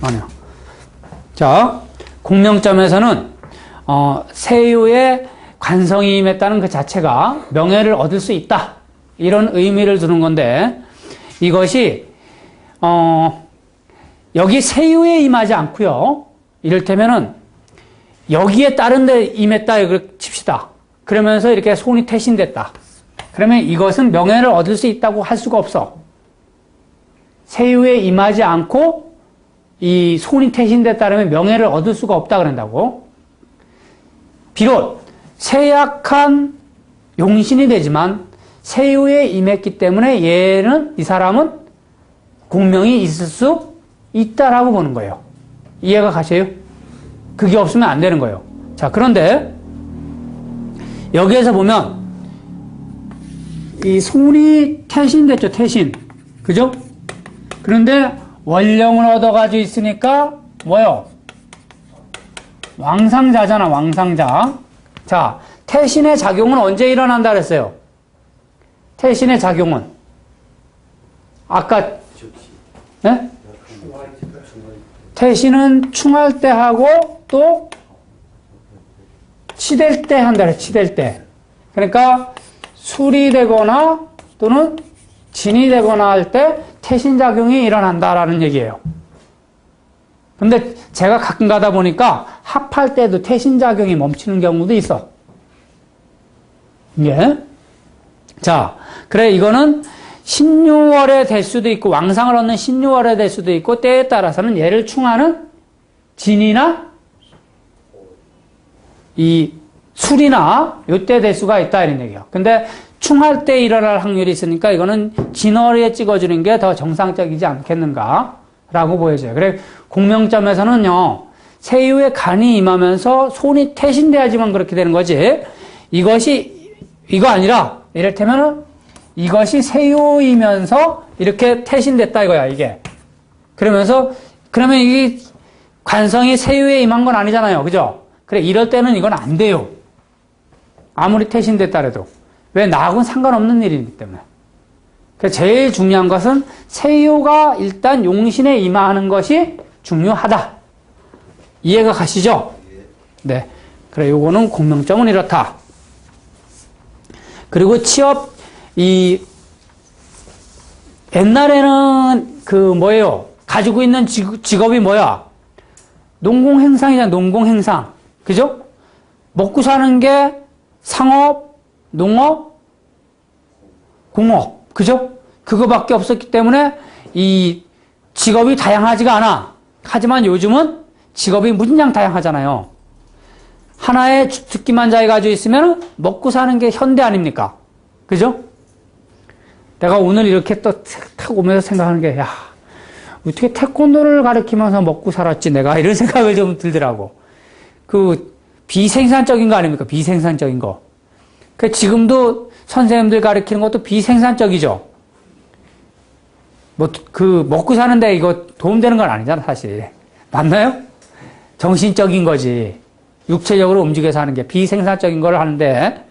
아니요. 자, 공명점에서는 세유의 관성이 임했다는 그 자체가 명예를 얻을 수 있다. 이런 의미를 두는 건데, 이것이 여기 세유에 임하지 않고요. 이를테면은 여기에 다른 데 임했다 이렇게 칩시다. 그러면서 이렇게 손이 태신됐다. 그러면 이것은 명예를 얻을 수 있다고 할 수가 없어. 세유에 임하지 않고 이 손이 태신됐다면 명예를 얻을 수가 없다 그런다고. 비록 세약한 용신이 되지만 세유에 임했기 때문에 이 사람은 공명이 있을 수 있다라고 보는 거예요. 이해가 가세요? 그게 없으면 안 되는 거예요. 자, 그런데 여기에서 보면 이 손이 태신됐죠, 태신. 그죠? 그런데 원령을 얻어가지고 있으니까 뭐요? 왕상자잖아, 왕상자. 자, 태신의 작용은 언제 일어난다 그랬어요? 태신의 작용은 아까 네? 태신은 충할 때 하고 또 치댈 때 한다 그래, 치댈 때. 그러니까 술이 되거나 또는 진이 되거나 할 때 태신작용이 일어난다라는 얘기예요. 근데 제가 가끔 가다 보니까 합할 때도 태신작용이 멈추는 경우도 있어. 예. 자, 그래, 이거는 신유월에 될 수도 있고, 왕상을 얻는 신유월에 될 수도 있고, 때에 따라서는 얘를 충하는 진이나 이 술이나 요때 될 수가 있다, 이런 얘기예요. 근데 충할 때 일어날 확률이 있으니까 이거는 진월에 찍어주는 게 더 정상적이지 않겠는가 라고 보여져요. 그래, 공명점에서는요, 세유에 간이 임하면서 손이 태신돼야지만 그렇게 되는 거지. 이거 아니라, 이를테면은 이것이 세유이면서 이렇게 태신됐다 이거야, 이게. 그러면 이 관성이 세유에 임한 건 아니잖아요. 그죠? 그래, 이럴 때는 이건 안 돼요. 아무리 태신됐다 해도. 왜? 나하고는 상관없는 일이기 때문에. 그래서 제일 중요한 것은 세유가 일단 용신에 임하는 것이 중요하다. 이해가 가시죠? 네. 그래, 요거는 공명점은 이렇다. 그리고 취업, 옛날에는 뭐예요? 가지고 있는 직업이 뭐야? 농공행상이잖아, 농공행상. 그죠? 먹고 사는 게 상업, 농업, 공업. 그죠? 그거밖에 없었기 때문에 이 직업이 다양하지가 않아. 하지만 요즘은 직업이 무진장 다양하잖아요. 하나의 주특기만 잘 가지고 있으면 먹고 사는 게 현대 아닙니까? 그죠? 내가 오늘 이렇게 또 탁 오면서 생각하는 게, 야, 어떻게 태권도를 가르치면서 먹고 살았지, 내가? 이런 생각을 좀 들더라고. 비생산적인 거 아닙니까? 비생산적인 거. 지금도 선생님들 가르치는 것도 비생산적이죠? 먹고 사는데 이거 도움되는 건 아니잖아, 사실. 맞나요? 정신적인 거지. 육체적으로 움직여서 하는 게 비생산적인 걸 하는데,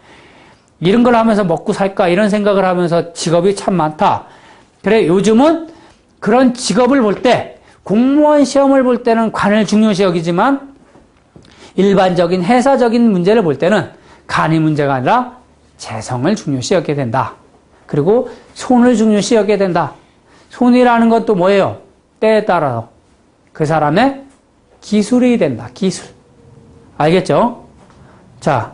이런 걸 하면서 먹고 살까? 이런 생각을 하면서 직업이 참 많다. 그래, 요즘은 그런 직업을 볼 때, 공무원 시험을 볼 때는 관을 중요시 여기지만, 일반적인 회사적인 문제를 볼 때는 간이 문제가 아니라 재성을 중요시 여기게 된다. 그리고 손을 중요시 여기게 된다. 손이라는 것도 뭐예요? 때에 따라서 그 사람의 기술이 된다. 기술. 알겠죠? 자,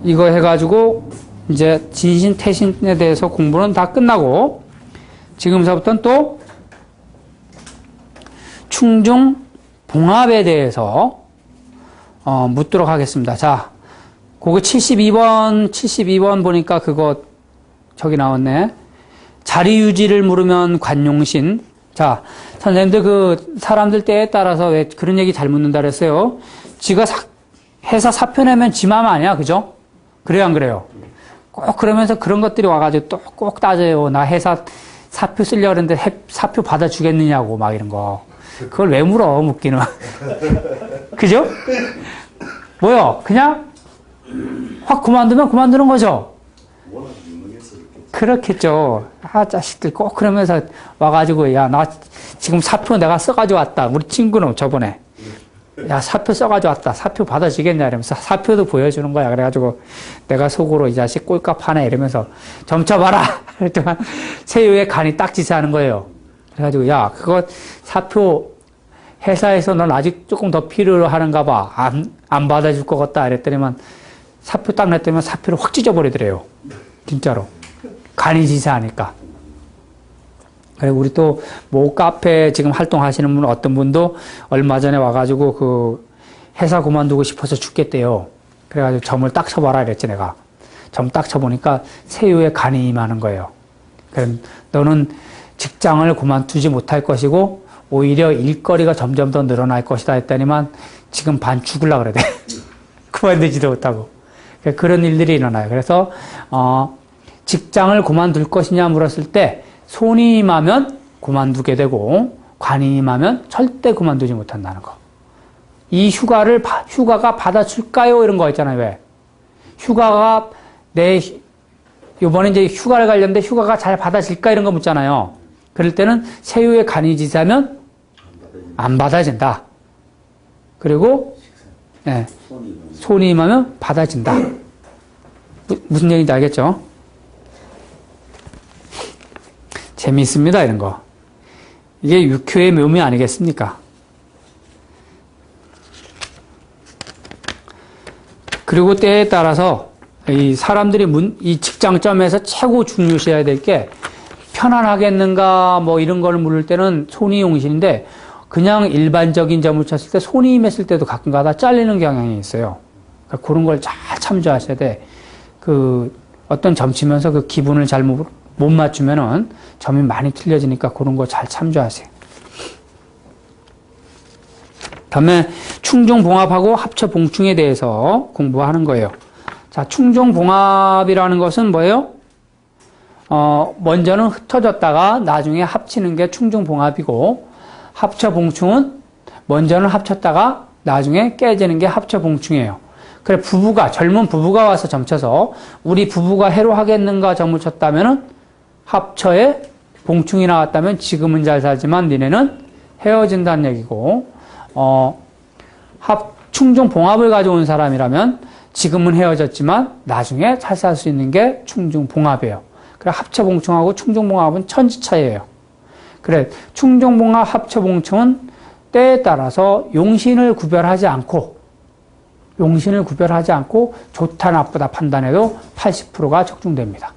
이거 해가지고 이제 진신, 태신에 대해서 공부는 다 끝나고 지금서부터는 또 충중, 봉합에 대해서 묻도록 하겠습니다. 자, 그거 72번 보니까 그거 저기 나왔네. 자리 유지를 물으면 관용신. 자, 선생님들 사람들 때에 따라서 왜 그런 얘기 잘 묻는다 그랬어요? 지가 회사 사표 내면 지 맘 아니야, 그죠? 그래요, 안 그래요? 꼭 그러면서 그런 것들이 와가지고 또 꼭 따져요. 나 회사 사표 쓰려고 했는데 사표 받아주겠느냐고 막 이런 거. 그걸 왜 물어, 묻기는. 그죠? 뭐요? 그냥 확 그만두면 그만두는 거죠? 그렇겠죠. 아, 자식들 꼭 그러면서 와가지고, 야, 나 지금 사표 내가 써가지고 왔다. 우리 친구는 저번에. 야, 사표 써가지고 왔다. 사표 받아주겠냐. 이러면서 사표도 보여주는 거야. 그래가지고 내가 속으로 이 자식 꼴값 하네. 이러면서 점쳐봐라. 그랬더니 세유의 간이 딱지사하는 거예요. 그래가지고, 야, 그거 사표 회사에서 넌 아직 조금 더 필요로 하는가 봐. 안 받아줄 것 같다. 이랬더니만 사표 딱 냈더니 사표를 확 찢어버리더래요. 진짜로. 간이 지사하니까. 그리고 우리 또 뭐 카페 지금 활동하시는 분 어떤 분도 얼마 전에 와가지고 그 회사 그만두고 싶어서 죽겠대요. 그래가지고 점을 딱 쳐봐라 이랬지 내가. 점 딱 쳐보니까 세유의 간이 임하는 거예요. 그럼 너는 직장을 그만두지 못할 것이고 오히려 일거리가 점점 더 늘어날 것이다 했더니만 지금 반 죽으려고 그러대. 그만두지도 못하고. 그런 일들이 일어나요. 그래서 직장을 그만둘 것이냐 물었을 때 손이 임하면 그만두게 되고 관이 임하면 절대 그만두지 못한다는 거. 이 휴가가 받아줄까요? 이런 거 있잖아요. 왜? 휴가가 요번에 이제 휴가를 가려는데 휴가가 잘 받아질까? 이런 거 묻잖아요. 그럴 때는 세유의 간이 지사면 안 받아진다. 그리고 네, 손이 임하면 받아진다. 무슨 얘기인지 알겠죠? 재미있습니다, 이런 거. 이게 육효의 묘미 아니겠습니까? 그리고 때에 따라서 이 사람들이 이 직장점에서 최고 중요시해야 될 게 편안하겠는가 뭐 이런 걸 물을 때는 손이용신인데 그냥 일반적인 점을 쳤을 때 손이 임했을 때도 가끔가다 잘리는 경향이 있어요. 그러니까 그런 걸 잘 참조하셔야 돼. 어떤 점 치면서 그 기분을 잘 못 맞추면은 점이 많이 틀려지니까 그런 거 잘 참조하세요. 다음에 충종봉합하고 합쳐봉충에 대해서 공부하는 거예요. 자, 충종봉합이라는 것은 뭐예요? 먼저는 흩어졌다가 나중에 합치는 게 충종봉합이고 합쳐봉충은 먼저는 합쳤다가 나중에 깨지는 게 합쳐봉충이에요. 그래, 젊은 부부가 와서 점쳐서 우리 부부가 해로 하겠는가 점을 쳤다면은 합쳐에 봉충이 나왔다면 지금은 잘 살지만 니네는 헤어진다는 얘기고, 충종봉합을 가져온 사람이라면 지금은 헤어졌지만 나중에 잘 살 수 있는 게 충종봉합이에요. 그래, 합쳐봉충하고 충종봉합은 천지차이예요. 그래, 충종봉합, 합쳐봉충은 때에 따라서 용신을 구별하지 않고 좋다 나쁘다 판단해도 80%가 적중됩니다.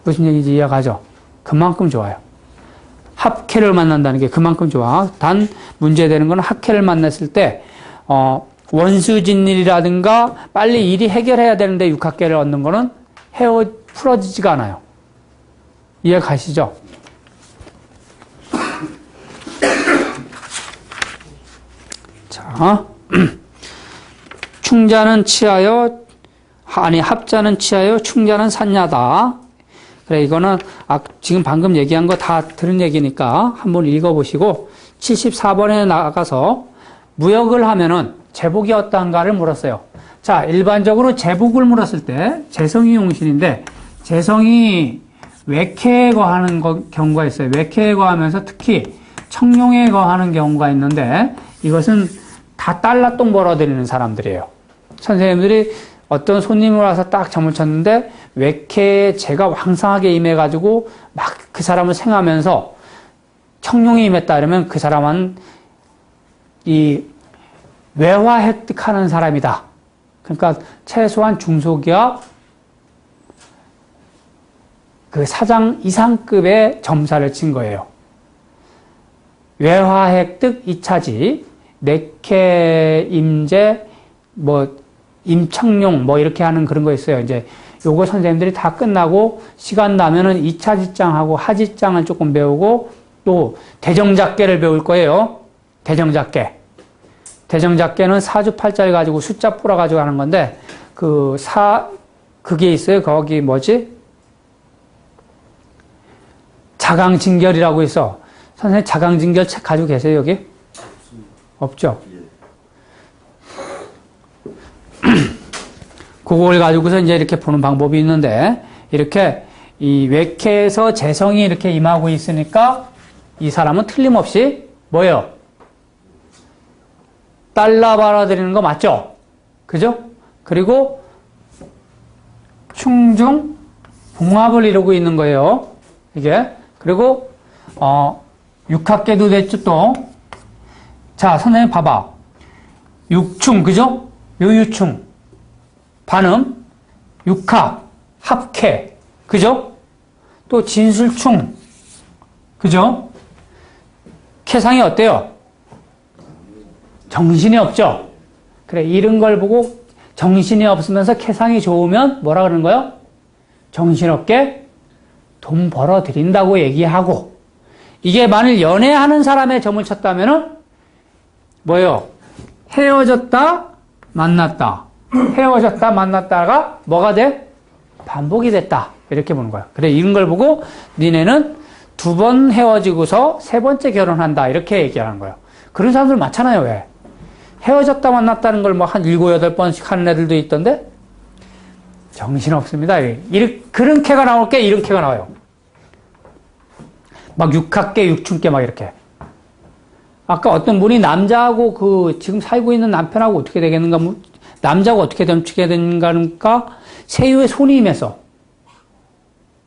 무슨 얘기인지 이해가죠? 그만큼 좋아요. 합캐를 만난다는 게 그만큼 좋아. 단 문제되는 건 합캐를 만났을 때 원수진일이라든가 빨리 일이 해결해야 되는데 육합계를 얻는 거는 풀어지지가 않아요. 이해 가시죠? 자, 합자는 치하여 충자는 산야다. 그래, 이거는 지금 방금 얘기한 거 다 들은 얘기니까 한번 읽어보시고 74번에 나가서 무역을 하면은 제복이 어떠한가를 물었어요. 자, 일반적으로 제복을 물었을 때 재성이 용신인데 재성이 외캐에 거하는 경우가 있어요. 외캐에 거하면서 특히 청룡에 거하는 경우가 있는데 이것은 다 달러똥 벌어들이는 사람들이에요. 선생님들이 어떤 손님을 와서 딱 점을 쳤는데 외캐에 재가 왕성하게 임해가지고 막 그 사람을 생하면서 청룡이 임했다 그러면 그 사람은 이 외화 획득하는 사람이다. 그러니까 최소한 중소기업 그 사장 이상급의 점사를 친 거예요. 외화 획득 2차지, 내캐 임제, 임청룡, 이렇게 하는 그런 거 있어요. 이제 요거 선생님들이 다 끝나고 시간 나면은 2차 지장하고 하지장을 조금 배우고 또 대정작계를 배울 거예요. 대정작계. 대정작계는 사주팔자를 가지고 숫자 풀어가지고 하는 건데, 그게 있어요. 거기 자강징결이라고 있어. 선생님 자강징결 책 가지고 계세요, 여기? 없죠? 그걸 가지고서 이제 이렇게 보는 방법이 있는데, 이렇게 이 외캐에서 재성이 이렇게 임하고 있으니까 이 사람은 틀림없이 뭐예요? 달러 받아들이는 거 맞죠? 그죠? 그리고 충중 봉합을 이루고 있는 거예요. 이게. 그리고 육합계도 됐죠, 또. 자, 선생님 봐봐. 육충, 그죠? 요유충. 반음, 육합, 합캐. 그죠? 또 진술충. 그죠? 캐상이 어때요? 정신이 없죠? 그래, 이런 걸 보고 정신이 없으면서 캐상이 좋으면 뭐라 그러는 거예요? 정신없게 돈 벌어들인다고 얘기하고, 이게 만일 연애하는 사람의 점을 쳤다면은 뭐예요? 헤어졌다, 만났다. 헤어졌다, 만났다가 뭐가 돼? 반복이 됐다. 이렇게 보는 거야. 그래, 이런 걸 보고 니네는 2번 헤어지고서 3번째 결혼한다. 이렇게 얘기하는 거예요. 그런 사람들 많잖아요. 왜? 헤어졌다, 만났다는 걸 뭐 한 7, 8번씩 하는 애들도 있던데? 정신없습니다. 그런 캐가 나올 게 이런 캐가 나와요. 막 육합계, 육충계 막 이렇게. 아까 어떤 분이 남자하고 지금 살고 있는 남편하고 어떻게 되겠는가, 남자하고 어떻게 됨치게 되는가, 세유의 손이 임해서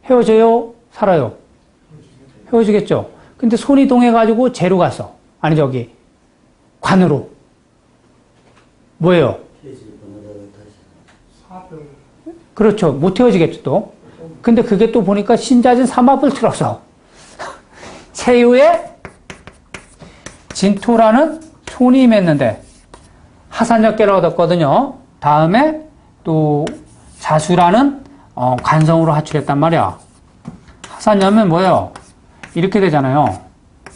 헤어져요? 살아요? 헤어지겠죠? 근데 손이 동해가지고 재로 갔어. 아니, 관으로. 뭐예요? 그렇죠. 못 헤어지겠죠, 또. 근데 그게 또 보니까 신자진 삼합을 틀었어. 세유의 진토라는 손이 임했는데, 하산역계를 얻었거든요. 다음에 또 자수라는 관성으로 하출했단 말이야. 하산염은 뭐예요? 이렇게 되잖아요.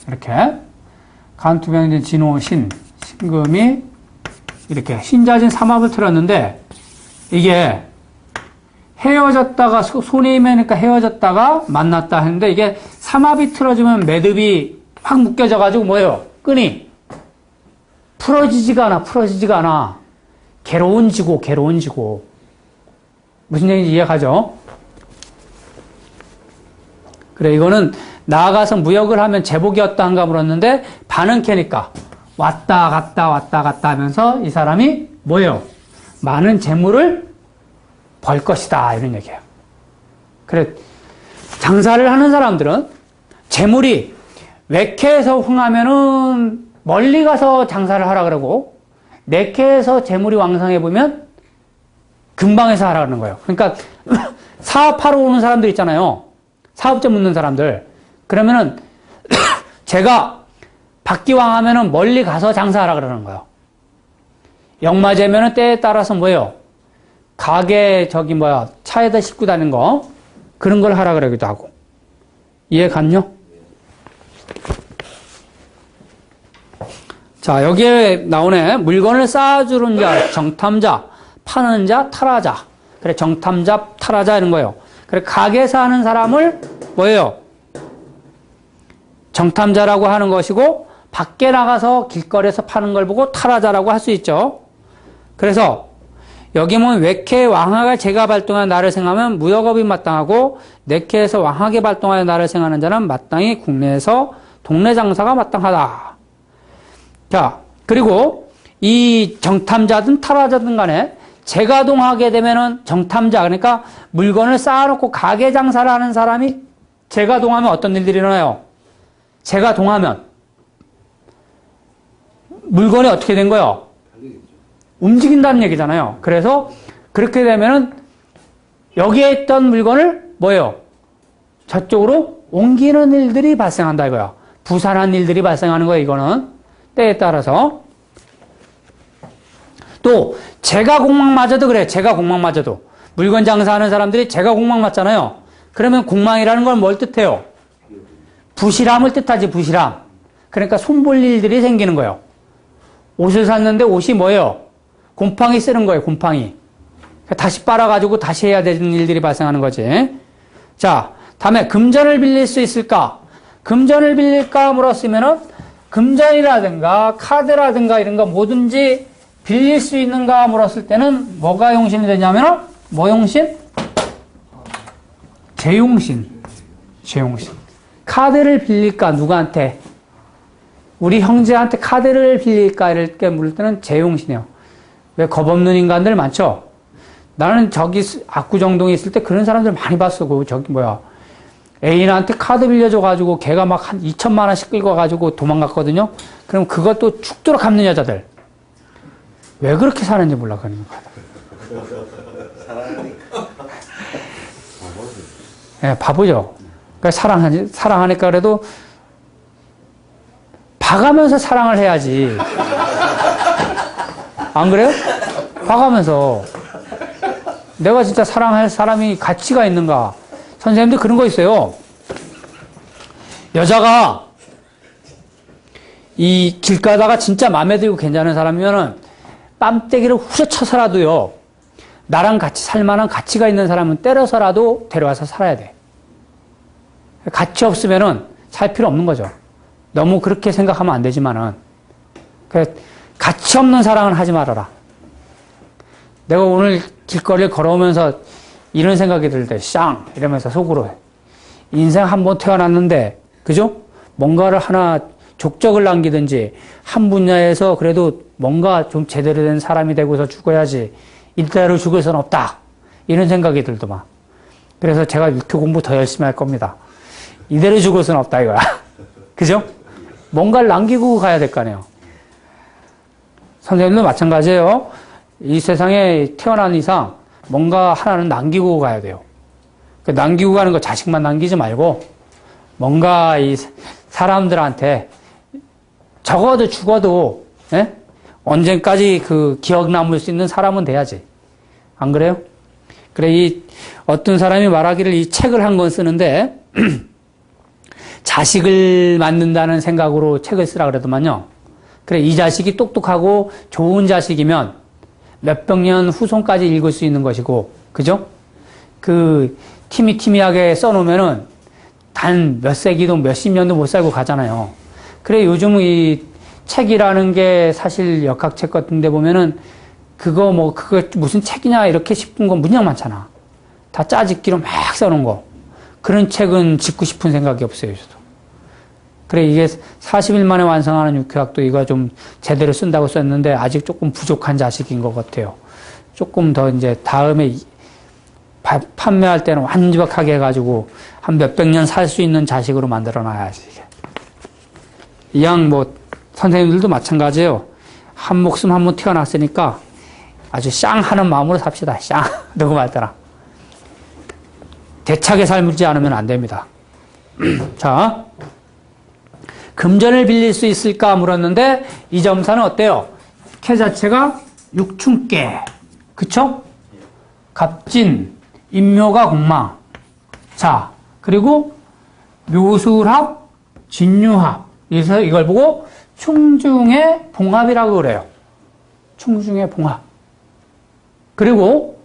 이렇게. 간투병진 진호신, 신금이 이렇게 신자진 삼합을 틀었는데, 이게 헤어졌다가 손이 임하니까 헤어졌다가 만났다 했는데, 이게 삼합이 틀어지면 매듭이 확 묶여져가지고 뭐예요? 끈이 풀어지지가 않아. 괴로운 지고. 무슨 얘기인지 이해가죠? 그래, 이거는 나아가서 무역을 하면 제복이었다 한가 물었는데, 반은 캐니까 왔다 갔다 하면서 이 사람이 뭐예요? 많은 재물을 벌 것이다. 이런 얘기예요. 그래, 장사를 하는 사람들은 재물이 외캐에서 흥하면은 멀리 가서 장사를 하라 그러고, 내캐에서 재물이 왕성해 보면 근방에서 하라 그러는 거예요. 그러니까 사업하러 오는 사람들 있잖아요. 사업자 묻는 사람들. 그러면은 제가 박기왕하면은 멀리 가서 장사하라 그러는 거예요. 역마제면은 때에 따라서 뭐예요? 가게 차에다 싣고 다니는 거, 그런 걸 하라 그러기도 하고. 이해 갔죠? 자, 여기에 나오네. 물건을 쌓아주는 자, 정탐자, 파는 자, 탈하자. 그래, 정탐자, 탈하자 이런 거예요. 그래, 가게에서 하는 사람을 뭐예요? 정탐자라고 하는 것이고, 밖에 나가서 길거리에서 파는 걸 보고 탈하자라고 할 수 있죠. 그래서 여기 보면 외캐 왕하가 제가 발동하여 나를 생하면 무역업이 마땅하고, 내캐에서 왕하게 발동하여 나를 생하는 자는 마땅히 국내에서 동네 장사가 마땅하다. 자, 그리고 이 정탐자든 탈하자든 간에 재가동하게 되면은 정탐자, 그러니까 물건을 쌓아놓고 가게 장사를 하는 사람이 재가동하면 어떤 일들이 일어나요? 재가동하면 물건이 어떻게 된 거예요? 움직인다는 얘기잖아요. 그래서 그렇게 되면은 여기에 있던 물건을 뭐예요? 저쪽으로 옮기는 일들이 발생한다 이거야. 부산한 일들이 발생하는 거예요. 이거는 때에 따라서. 또 재가공망마저도 그래. 재가공망마저도 물건 장사하는 사람들이 재가공망 맞잖아요. 그러면 공망이라는 건 뭘 뜻해요? 부실함을 뜻하지. 부실함. 그러니까 손볼 일들이 생기는 거예요. 옷을 샀는데 옷이 뭐예요? 곰팡이 쓰는 거예요. 곰팡이. 다시 빨아가지고 다시 해야 되는 일들이 발생하는 거지. 자, 다음에 금전을 빌릴 수 있을까? 금전을 빌릴까 물었으면은 금전이라든가 카드라든가 이런 거 뭐든지 빌릴 수 있는가 물었을 때는 뭐가 용신이 되냐면은 뭐 용신? 제용신. 카드를 빌릴까, 누구한테? 우리 형제한테 카드를 빌릴까, 이렇게 물을 때는 제용신이에요. 왜 겁없는 인간들 많죠? 나는 저기 압구정동에 있을 때 그런 사람들 많이 봤어. 애인한테 카드 빌려줘가지고 걔가 막 한 2천만 원씩 긁어가지고 도망갔거든요. 그럼 그것도 죽도록 갚는 여자들. 왜 그렇게 사는지 몰라, 그런 거야. 예, 바보죠. 그러니까 사랑하니까 그래도 봐가면서 사랑을 해야지. 안 그래요? 봐가면서. 내가 진짜 사랑할 사람이 가치가 있는가. 선생님들 그런 거 있어요. 여자가 이 길 가다가 진짜 마음에 들고 괜찮은 사람이면은 뺨때기를 후려쳐서라도요, 나랑 같이 살만한 가치가 있는 사람은 때려서라도 데려와서 살아야 돼. 가치 없으면은 살 필요 없는 거죠. 너무 그렇게 생각하면 안 되지만은, 가치 없는 사랑은 하지 말아라. 내가 오늘 길거리를 걸어오면서 이런 생각이 들 때, 쌍! 이러면서 속으로. 인생 한 번 태어났는데, 그죠? 뭔가를 하나 족적을 남기든지, 한 분야에서 그래도 뭔가 좀 제대로 된 사람이 되고서 죽어야지, 이대로 죽을 수는 없다. 이런 생각이 들더만. 그래서 제가 유튜브 공부 더 열심히 할 겁니다. 이대로 죽을 수는 없다, 이거야. 그죠? 뭔가를 남기고 가야 될 거 아니에요. 선생님도 마찬가지예요. 이 세상에 태어난 이상 뭔가 하나는 남기고 가야 돼요. 남기고 가는 거 자식만 남기지 말고 뭔가 이 사람들한테 적어도 죽어도 언젠까지 그 기억 남을 수 있는 사람은 돼야지. 안 그래요? 그래, 이 어떤 사람이 말하기를 이 책을 한 권 쓰는데 자식을 만든다는 생각으로 책을 쓰라 그러더만요. 그래, 이 자식이 똑똑하고 좋은 자식이면 몇백 년 후손까지 읽을 수 있는 것이고, 그죠? 그 티미티미하게 써놓으면은 단 몇 세기도 몇십 년도 못 살고 가잖아요. 그래, 요즘 이 책이라는 게 사실 역학책 같은 데 보면은 그거 무슨 책이냐 이렇게 싶은 거 무지하게 많잖아. 다 짜집기로 막 써놓은 거. 그런 책은 짓고 싶은 생각이 없어요, 저도. 그래, 이게 40일 만에 완성하는 육교학도 이거 좀 제대로 쓴다고 썼는데 아직 조금 부족한 자식인 것 같아요. 조금 더 이제 다음에 판매할 때는 완벽하게 해가지고 한 몇백 년 살 수 있는 자식으로 만들어 놔야지. 이왕 선생님들도 마찬가지예요. 한 목숨 한 번 태어났으니까 아주 쌍 하는 마음으로 삽시다. 쌍. 누구 말더라. 대차게 살지 않으면 안 됩니다. 자, 금전을 빌릴 수 있을까 물었는데 이 점사는 어때요? 캐 자체가 육충깨. 그쵸? 갑진, 인묘가 공망. 자, 그리고 묘술합, 진유합. 그래서 이걸 보고 충중의 봉합이라고 그래요. 충중의 봉합. 그리고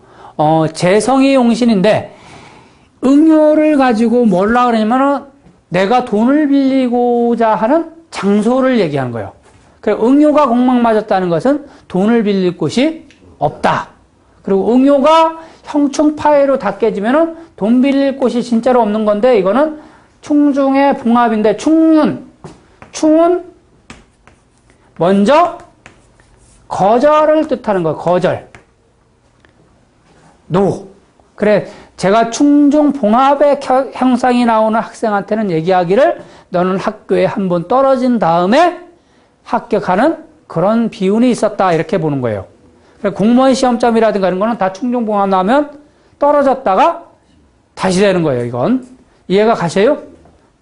재성이 용신인데 응요를 가지고 뭐라 그러냐면은 내가 돈을 빌리고자 하는 장소를 얘기하는 거예요. 그래, 응요가 공망 맞았다는 것은 돈을 빌릴 곳이 없다. 그리고 응요가 형충파해로 다 깨지면은 돈 빌릴 곳이 진짜로 없는 건데 이거는 충중의 봉합인데 충은 먼저 거절을 뜻하는 거예요. 거절. 노. 그래, 제가 충중 봉합의 형상이 나오는 학생한테는 얘기하기를 너는 학교에 한번 떨어진 다음에 합격하는 그런 비운이 있었다. 이렇게 보는 거예요. 그래, 공무원 시험점이라든가 이런 거는 다 충중 봉합 나오면 떨어졌다가 다시 되는 거예요. 이건. 이해가 가세요?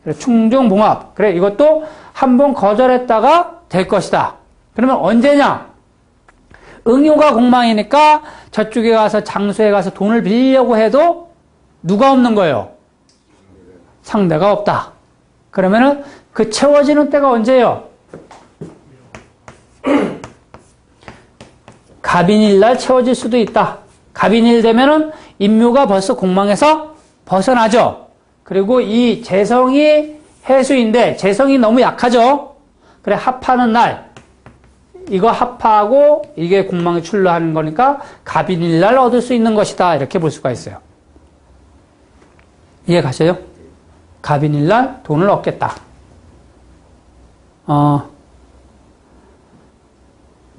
그래, 충중 봉합. 그래, 이것도 한번 거절했다가 될 것이다. 그러면 언제냐? 응요가 공망이니까 저쪽에 가서 장소에 가서 돈을 빌리려고 해도 누가 없는 거예요? 상대가 없다. 그러면은 그 채워지는 때가 언제예요? 갑인일날 채워질 수도 있다. 갑인일 되면은 인묘가 벌써 공망에서 벗어나죠. 그리고 이 재성이 해수인데 재성이 너무 약하죠. 그래, 합하는 날 이거 합하고 이게 공망이 출루하는 거니까 갑인일날 얻을 수 있는 것이다. 이렇게 볼 수가 있어요. 이해 가셔요? 갑인일날 돈을 얻겠다.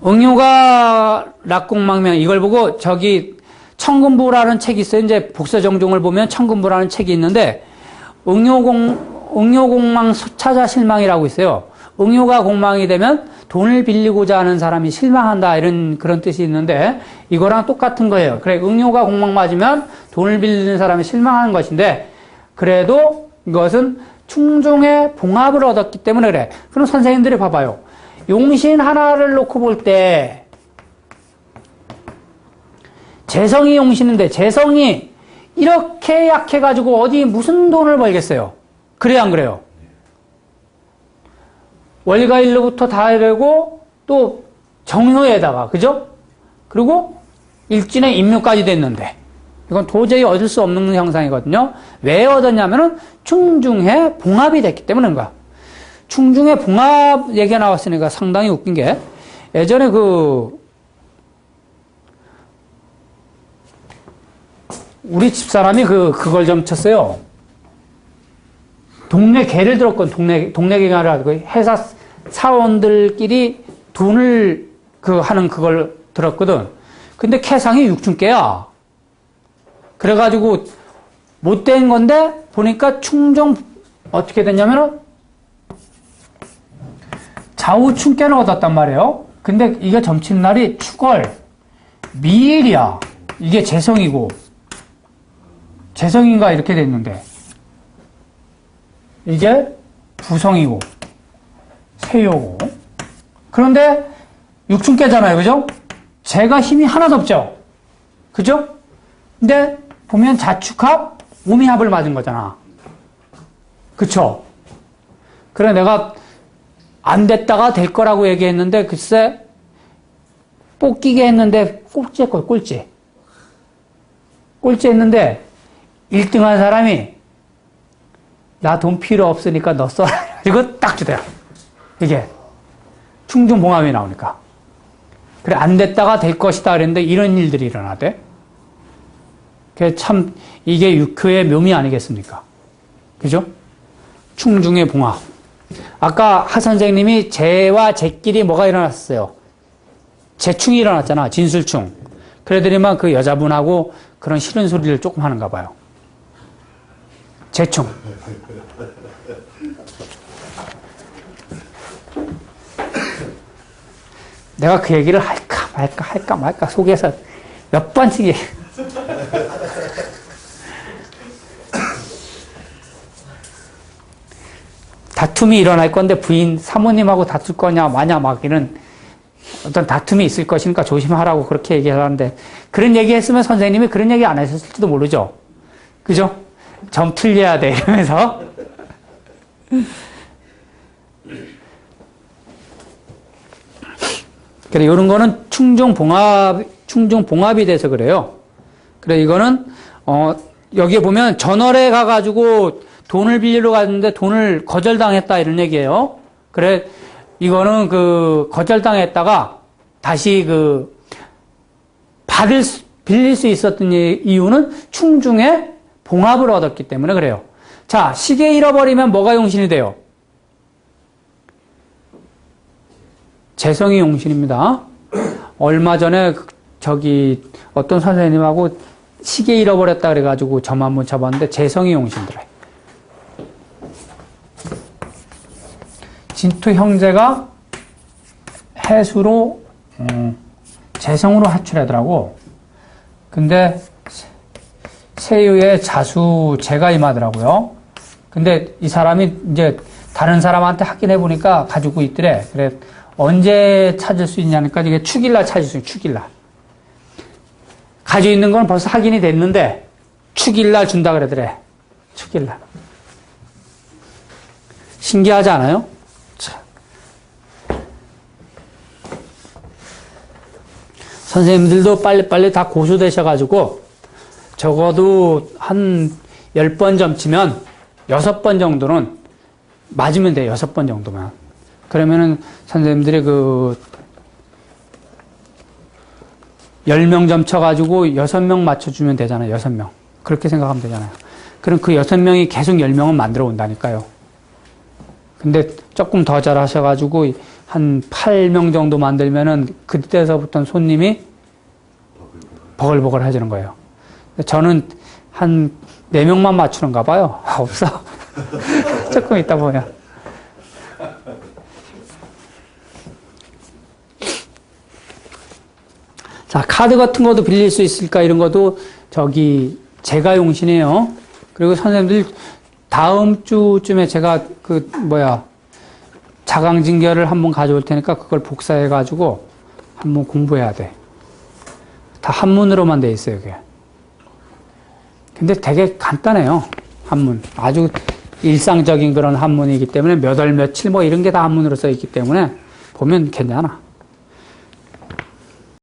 응요가 락공망명 이걸 보고 저기 청금부라는 책이 있어요. 이제 복서정종을 보면 청금부라는 책이 있는데 응요공망 찾아 실망이라고 있어요. 응요가 공망이 되면 돈을 빌리고자 하는 사람이 실망한다 이런 그런 뜻이 있는데 이거랑 똑같은 거예요. 그래 응요가 공망 맞으면 돈을 빌리는 사람이 실망하는 것인데 그래도 이것은 충종의 봉합을 얻었기 때문에 그래. 그럼 선생님들이 봐봐요. 용신 하나를 놓고 볼 때 재성이 용신인데 재성이 이렇게 약해가지고 어디 무슨 돈을 벌겠어요? 그래요 안 그래요? 월가일로부터 다 되고 또 정효에다가 그죠? 그리고 일진의 임묘까지 됐는데 이건 도저히 얻을 수 없는 형상이거든요. 왜 얻었냐면은 충중의 봉합이 됐기 때문에 그런 거야. 충중의 봉합 얘기가 나왔으니까 상당히 웃긴 게 예전에 우리 집사람이 그걸 좀 쳤어요. 동네 개를 들었거든. 동네 개가 회사 사원들끼리 돈을 하는 그걸 들었거든. 근데 캐상이 6층개야. 그래가지고 못된 건데 보니까 충정 어떻게 됐냐면은 좌우충개를 얻었단 말이에요. 근데 이게 점치는 날이 축월 미일이야. 이게 재성이고 재성인가 이렇게 됐는데 이게 부성이고 세요고 그런데 육충개잖아요. 그죠? 제가 힘이 하나도 없죠. 그죠? 근데 보면 자축합 오미합을 맞은 거잖아. 그쵸? 그래 내가 안 됐다가 될 거라고 얘기했는데 글쎄 뽑기게 했는데 꼴찌했거든. 꼴찌 했는데 1등한 사람이 나 돈 필요 없으니까 너 써라. 이거 딱 주더라. 이게 충중봉합이 나오니까. 그래 안 됐다가 될 것이다 그랬는데 이런 일들이 일어나대. 그게 참 이게 육효의 묘미 아니겠습니까? 그죠? 충중의 봉합. 아까 하 선생님이 쟤와 쟤끼리 뭐가 일어났어요? 재충이 일어났잖아. 진술충. 그래더니만 그 여자분하고 그런 싫은 소리를 조금 하는가 봐요. 재충. 내가 그 얘기를 할까 말까 속에서 몇 번씩 다툼이 일어날 건데 부인 사모님하고 다툴 거냐 마냐 막 이런 어떤 다툼이 있을 것이니까 조심하라고 그렇게 얘기하는데 그런 얘기 했으면 선생님이 그런 얘기 안 하셨을지도 모르죠. 그죠? 점 틀려야 돼 이러면서 그래 이런 거는 충중봉합이 돼서 그래요. 그래 이거는 여기에 보면 전월에 가가지고 돈을 빌리러 갔는데 돈을 거절당했다 이런 얘기예요. 그래 이거는 거절당했다가 다시 빌릴 수 있었던 이유는 충중의 봉합을 얻었기 때문에 그래요. 자, 시계 잃어버리면 뭐가 용신이 돼요? 재성이 용신입니다. 얼마 전에 어떤 선생님하고 시계 잃어버렸다 그래가지고 점 한번 쳐봤는데 재성이 용신들어요. 진토 형제가 해수로 재성으로 하출하더라고. 근데 세유의 자수 제가 임하더라고요. 근데 이 사람이 이제 다른 사람한테 확인해 보니까 가지고 있더래. 그래 언제 찾을 수 있냐니까 이게 축일날 찾을 수 있어요. 축일날. 가지고 있는 건 벌써 확인이 됐는데 축일날 준다 그러더래. 축일날. 신기하지 않아요? 자. 선생님들도 빨리빨리 다 고수되셔가지고 적어도 한 10번 점치면 6번 정도는 맞으면 돼요. 6번 정도면. 그러면은 선생님들이 10명 점쳐가지고 6명 맞춰주면 되잖아요. 6명. 그렇게 생각하면 되잖아요. 그럼 그 6명이 계속 10명은 만들어 온다니까요. 근데 조금 더 잘하셔가지고 한 8명 정도 만들면은 그때서부터는 손님이 버글버글 해지는 거예요. 저는 한 4명만 맞추는가 봐요. 없어. 조금 있다 보면. 자, 카드 같은 것도 빌릴 수 있을까? 이런 것도 제가 용신해요. 그리고 선생님들 다음 주쯤에 제가 자강진결을 한번 가져올 테니까 그걸 복사해가지고 한번 공부해야 돼. 다 한문으로만 돼 있어요, 이게. 근데 되게 간단해요. 한문. 아주 일상적인 그런 한문이기 때문에 몇 월 며칠 이런 게 다 한문으로 써 있기 때문에 보면 괜찮아.